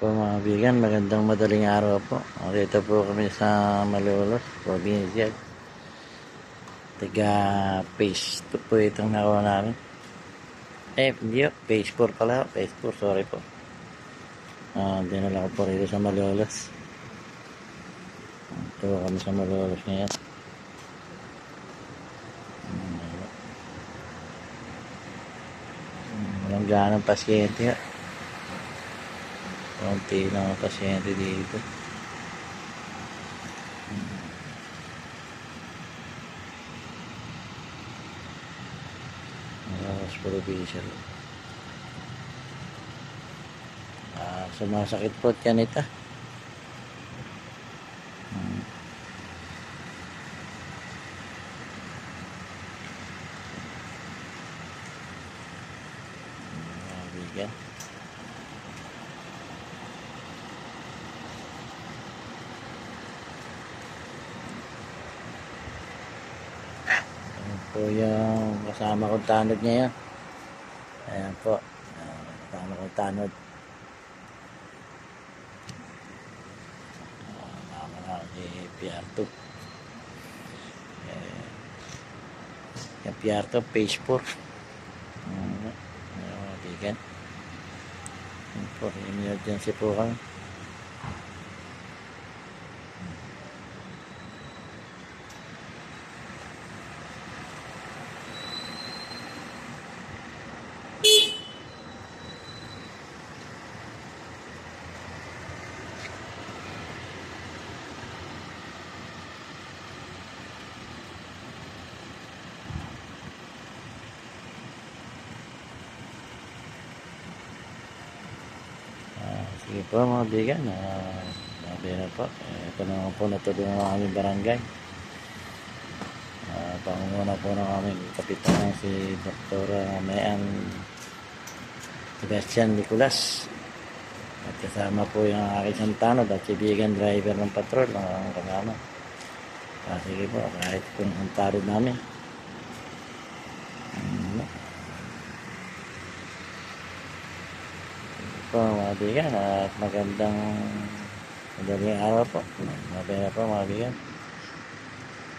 Po mga kaibigan, magandang madaling araw po. Dito po kami sa Malolos, probinsya. Taga phase 2 po itong nakuha namin. Hindi po, phase 4 pala. Phase 4, sorry po. Dinala ko po rito sa Malolos. Ito kami sa Malolos ngayon. Walang ganang pasyente nga. Konti lang ang pasyente dito. Malolos provincial. Sumasakit po yan ito. Kaibigan. Ayan po yung kasama kong tanod ngayon. Ayan po. Kasama kong tanod. Si PR2. Yung PR2 page 4. Kaibigan. Ayan po. Emergency po kami. Sige po mga kaibigan, sabi na po, ito naman po natulungan ng aming barangay. Pangunguna po ng aming kapitan si Dr. Mayan Sebastian Nicolas. At kasama po yung aking santanod at kaibigan driver ng patrol ang kasama. Sige po, kahit kung ang tarod namin. Po mga kaibigan at magandang madaling araw po. Mabaya po mga kaibigan.